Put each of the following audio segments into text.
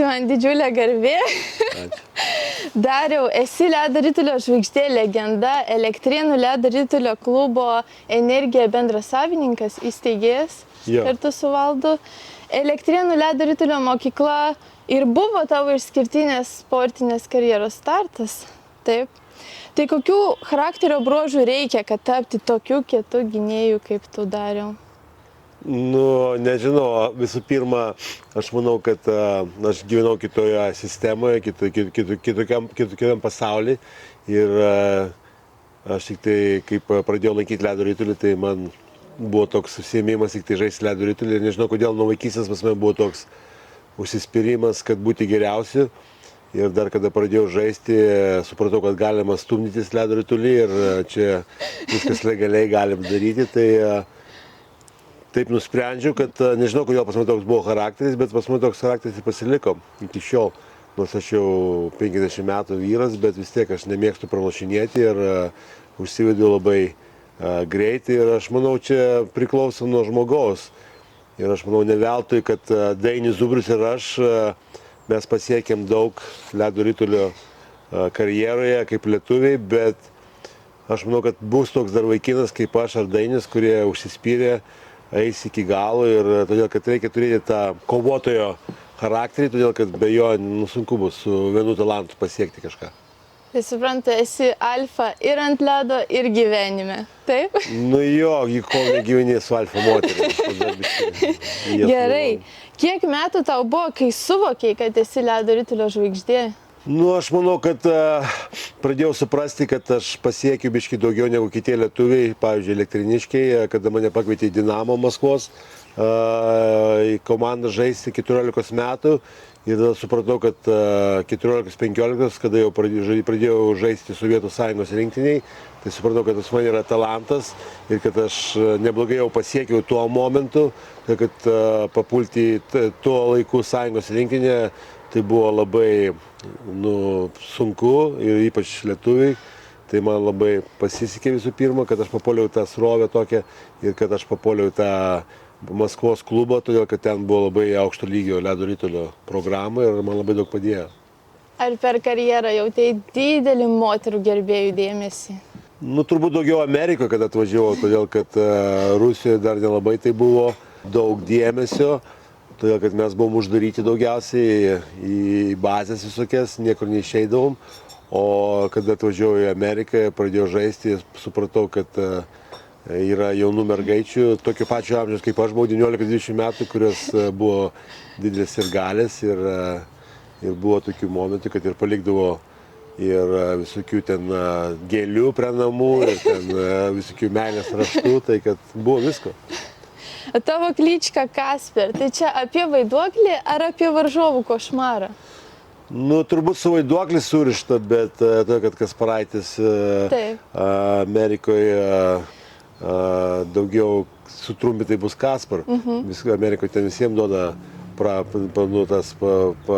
tai man didžiulė garbė. Dariau, esi ledo ritulio žvaigždė legenda, Elektrėnų ledo ritulio klubo Energija bendrasavininkas, įsteigėjas kartu su Valdu. Elektrėnų ledo ritulio mokykla ir buvo tavo išskirtinės sportinės karjeros startas. Taip. Tai kokių charakterio bruožų reikia, kad tapti tokiu kietu gynėju, kaip tu, Dariau? Nu, nežinau, visų pirma, aš manau, kad aš gyvenau kitoje sistemoje, kitokiam pasaulyje ir aš tik tai, kaip pradėjau lankyti ledo ritulį, tai man buvo toks užsiėmimas tik tai žaisti ledo ritulį ir nežinau, kodėl nuo vaikystės pas mane buvo toks užsispyrimas, kad būti geriausiu. Ir dar kada pradėjau žaisti, supratau, kad galima stumdytis ledo ritulį ir čia viskas legaliai galim daryti. Tai taip nusprendžiau, kad nežinau, kodėl pas mane toks buvo charakteris, bet pas mane toks charakteris pasiliko iki šiol. Nors aš jau 50 metų vyras, bet vis tiek aš nemėgstu pralošinėti ir užsivedu labai greitai. Ir aš manau, čia priklauso nuo žmogaus. Ir aš manau, ne veltui, kad Dainius Zubrus ir aš mes pasiekėm daug ledo ritulio karjeroje kaip lietuviai, bet aš manau, kad bus toks dar vaikinas kaip aš ar Dainis, kurie užsispyrė, eis iki galo ir todėl, kad reikia turėti tą kovotojo charakterį, todėl, kad be jo sunku bus su vienu talentu pasiekti kažką. Tai suprantu, esi alfa ir ant ledo, ir gyvenime, taip? Nu jo, kol negyveni su alfa moterimi. Gerai. Kiek metų tau buvo, kai suvokei, kad esi ledo ritulio žvaigždė? Nu, aš manau, kad pradėjau suprasti, kad aš pasiekiu biškį daugiau negu kiti lietuviai, pavyzdžiui, elektriniškiai, kada mane pakvietė į Dinamo Maskvos į komandą žaisti 14 metų. Ir tada supratau, kad 14-15, kada jau pradėjau žaisti Sovietų Sąjungos rinktiniai, tai supratau, kad pas mane yra talentas ir kad aš neblogai jau pasiekiau tuo momentu, kad papulti tuo laiku Sąjungos rinktinę, tai buvo labai sunku ir ypač lietuviai. Tai man labai pasisekė visų pirma, kad aš papuoliau tą srovę tokią ir kad aš papuoliau tą Maskvos klubą, todėl kad ten buvo labai aukšto lygio ledo ritulio programa ir man labai daug padėjo. Ar per karjerą jautei didelį moterų gerbėjų dėmesį? Nu, turbūt daugiau Amerikoje, kad atvažiavau, todėl kad Rusijoje dar nelabai tai buvo daug dėmesio, todėl kad mes buvom uždaryti daugiausiai į bazės visokias, niekur neišeidavom, o kada atvažiavau į Ameriką, pradėjau žaisti, supratau, kad yra jaunų mergaičių, tokio pačio amžiaus kaip aš buvau, 19-20 metų, kurios buvo didelės ir galės ir buvo tokių momentų, kad ir palikdavo ir visokių ten gėlių prie namų ir ten visokių meilės raštų, tai kad buvo visko. Tavo klička Kasper, tai čia apie vaiduoklį ar apie varžovų košmarą? Nu, turbūt su vaiduoklis surišta, bet to, kad Kasparaitis Amerikoje daugiau sutrumpintai bus Kaspar. Amerikoje ten visiems duoda tas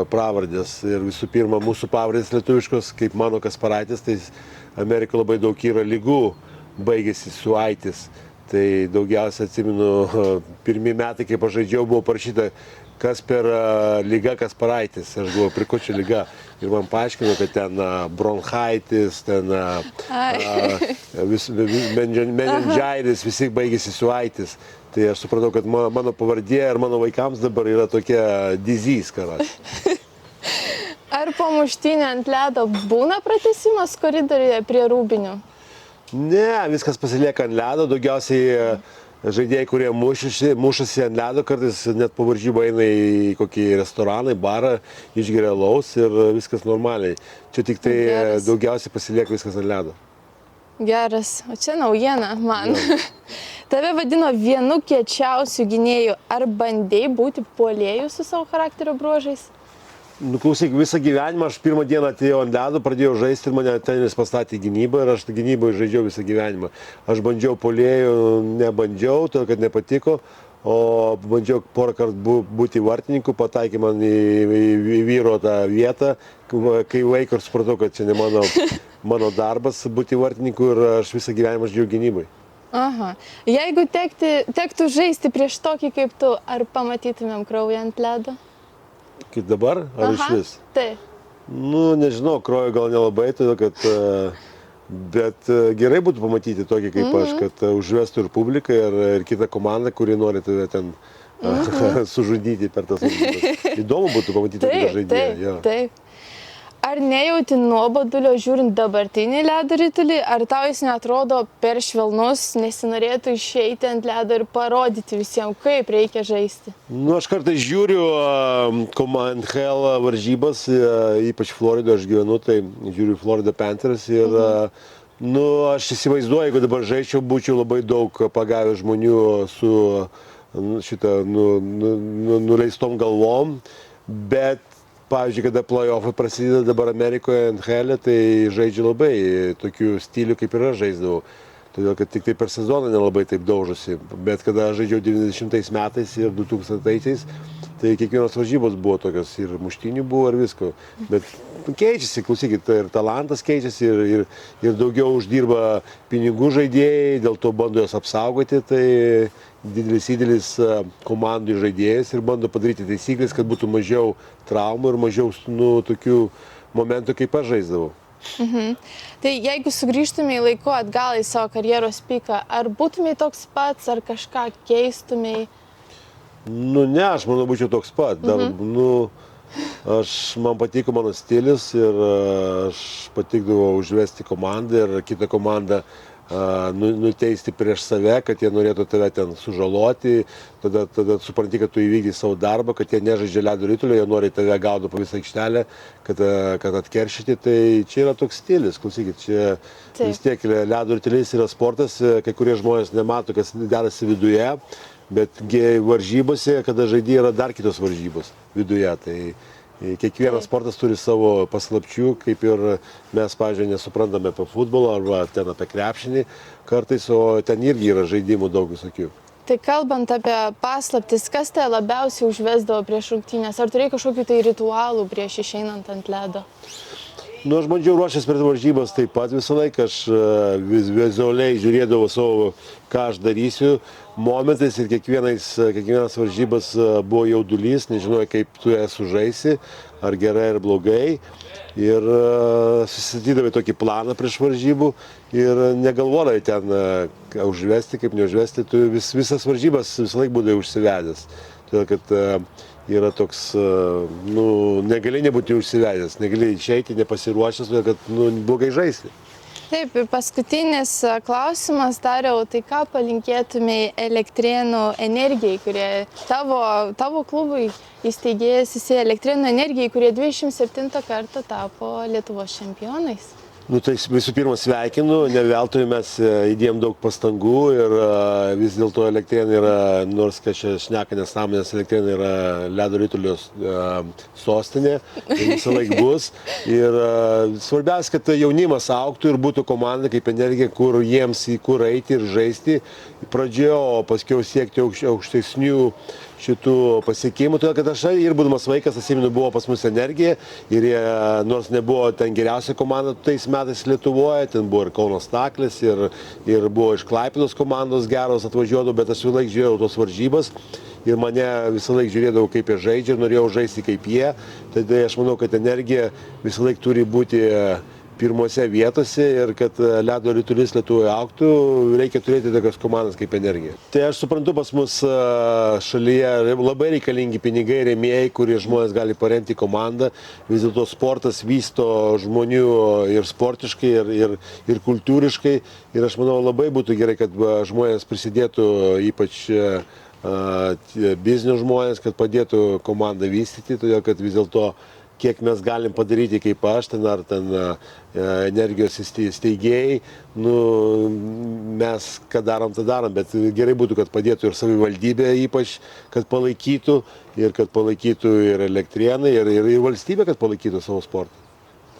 pravardės. Ir visų pirma, mūsų pavardės lietuviškos, kaip mano Kasparaitis, tai Amerikoje labai daug yra lygų, baigėsi su aitis. Tai daugiausia atsimenu, pirmi metai, kaip aš žaidžiau, buvo parašyta Kasper lyga Kasparaitis. Aš buvau prikučio lyga. Ir man paaiškino, kad ten bronchaitis, ten meningaitis, visi baigėsi su aitis. Tai aš supratau, kad mano pavardė ir mano vaikams dabar yra tokia disease, karas. Ar po muštynių ant ledo būna pratęsimas koridoriuje prie rūbinių? Ne, viskas pasilieka ant ledo. Daugiausiai žaidėjai, kurie mušasi ant ledo, kartais net po varžybų eina į kokį restoraną, į barą, išgeria alaus ir viskas normaliai. Čia tik tai daugiausiai pasilieka viskas ant ledo. Geras, o čia naujiena man. Tave vadino vienu kiečiausių gynėjų. Ar bandei būti puolėju su savo charakterio bruožais? Nu, klausyk, visą gyvenimą aš pirmą dieną atėjau ant ledo, pradėjau žaisti ir mane treneris pastatė į gynybą ir aš gynyboje žaidžiau visą gyvenimą. Aš bandžiau puolėjų, nebandžiau, todėl kad nepatiko, o bandžiau porą kartų būti vartininku, pataikė man į vyro tą vietą, kai vaiką ir supratau, kad čia ne mano darbas būti vartininku ir aš visą gyvenimą žaidžiau gynybai. Aha. Jeigu tektų žaisti prieš tokį kaip tu, ar pamatytumėm kraują ant ledo? Kaip dabar, ar iš vis? Taip. Nu, nežinau, krojo gal nelabai, todėl kad... Bet gerai būtų pamatyti tokį kaip aš, kad užvestų ir publiką, ir kitą komandą, kuri nori tave ten sužudyti per tas varžybas. Įdomu būtų pamatyti tokį žaidėją. Taip. Ar nejauti nuobodulio žiūrint dabartinį ledo ritulį, ar tau jis neatrodo per švelnus, nesinorėtų išeiti ant ledo ir parodyti visiems, kaip reikia žaisti? Nu, aš kartais žiūriu NHL varžybas, ypač Floridoje aš gyvenu, tai žiūriu Florida Panthers ir nu, aš įsivaizduoju, jeigu dabar žaisčiau, būčiau labai daug pagavęs žmonių su šitą nuleistom galvom, bet pavyzdžiui, kada play-offai prasideda dabar Amerikoje NHL, tai žaidžia labai tokių stilių, kaip ir aš žaisdavau. Todėl, kad tik tai per sezoną nelabai taip daužosi. Bet kada aš žaidžiau 90 metais ir 2000-aisiais, tai kiekvienos varžybos buvo tokios, ir muštinių buvo, ir visko. Bet keičiasi, klausykit, ir talentas keičiasi, ir daugiau uždirba pinigų žaidėjai, dėl to bando juos apsaugoti, tai didelis komandų žaidėjas ir bando padaryti taisyklės, kad būtų mažiau traumų ir mažiau tokių momentų, kaip aš žaisdavau. Tai jeigu sugrįžtumai laiku atgal į savo karjeros piką, ar būtumai toks pats, ar kažką keistumai? Nu ne, aš manau, būčiau toks pat. Dar, man patiko mano stilius ir aš patikdavau užvesti komandą ir kitą komandą nuteisti prieš save, kad jie norėtų tave ten sužaloti, tada supranti, kad tu įvykdai savo darbą, kad jie nežaidžia ledo ritulio, jie nori tave gaudo po visą aikštelę, kad atkeršyti, tai čia yra toks stilius, klausykit, čia vis tiek ledo ritulis yra sportas, kai kurie žmonės nemato, kas dedasi viduje, bet varžybose, kada žaidži, yra dar kitos varžybos viduje, tai kiekvienas sportas turi savo paslapčių, kaip ir mes, pavyzdžiui, nesuprantame apie futbolą arba ten apie krepšinį kartais, o ten irgi yra žaidimų daug visokių. Tai kalbant apie paslaptis, kas te labiausiai užvesdavo prieš rungtynes? Ar turėjai kažkokių tai ritualų prieš išeinant ant ledo? Nu, aš bandžiau ruošęs prie varžybas taip pat visą laiką, aš vizualiai žiūrėdavau savo, ką aš darysiu momentais ir kiekvienas varžybas buvo jaudulys, nežinojau, kaip tu jas sužaisi, ar gerai, ar blogai. Ir susistatydavai tokį planą prieš varžybų ir negalvodavai ten užvesti, kaip neužvesti, tu visas varžybas visą laiką būdavai užsivedęs. Todėl, kad yra toks, negali nebūti užsivedęs, negali išeiti nepasiruošęs, todėl, kad blogai žaisti. Taip, ir paskutinis klausimas, Dariau, tai ką palinkėtumai Elektrėnų Energijai, kurie tavo klubui įsteigėjas esi Elektrėnų Energijai, kurie 27 kartą tapo Lietuvos čempionais? Nu, tai visų pirma sveikinu, ne veltui mes įdėjom daug pastangų ir vis dėlto Elektrėnai yra, nors kai čia šneka nesąmonės, Elektrėnai yra ledo ritulio sostinė, tai visą laiką bus. Ir svarbiausia, kad jaunimas augtų ir būtų komanda kaip Energija, kur jiems į kur eiti ir žaisti pradžioje, o paskiau siekti aukštesnių šitų pasiekimų, todėl kad aš ir būdamas vaikas, atsimenu, buvo pas mus Energija ir jie, nors nebuvo ten geriausia komanda tais metais Lietuvoje, ten buvo ir Kauno Staklis, ir buvo iš Klaipėdos komandos geros atvažiuodavo, bet aš visą laiką žiūrėjau tos varžybas ir mane visą laiką žiūrėdavau, kaip jie žaidžia ir norėjau žaisti kaip jie, tai aš manau, kad Energija visą laiką turi būti pirmose vietose ir kad ledo ritulys Lietuvoje augtų, reikia turėti tokias komandas kaip Energija. Tai aš suprantu, pas mus šalyje labai reikalingi pinigai, rėmėjai, kurie žmonės gali paremti komandą. Vis dėlto sportas vysto žmonių ir sportiškai, ir kultūriškai. Ir aš manau, labai būtų gerai, kad žmonės prisidėtų, ypač biznio žmonės, kad padėtų komandą vystyti, todėl kad vis dėlto kiek mes galim padaryti kaip aš, ar ten Energijos steigėjai, mes ką darom, tą darom, bet gerai būtų, kad padėtų ir savivaldybė ypač, kad palaikytų ir Elektrėnai, ir valstybė, kad palaikytų savo sportą.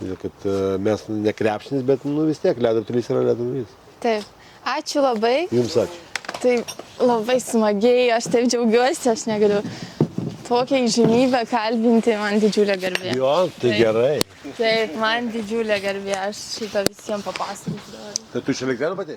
Todėl, kad mes ne krepšinis, bet vis tiek ledo ritulys yra ledo ritulys. Taip, ačiū labai. Jums ačiū. Tai labai smagiai, aš taip džiaugiuosi, aš negaliu tokią įžymybę kalbinti, man didžiulė garbė. Jo, tai gerai. Taip, man didžiulė garbė, aš šitą visiems papasakosiu. Tai tu iš Elektrėnų pati?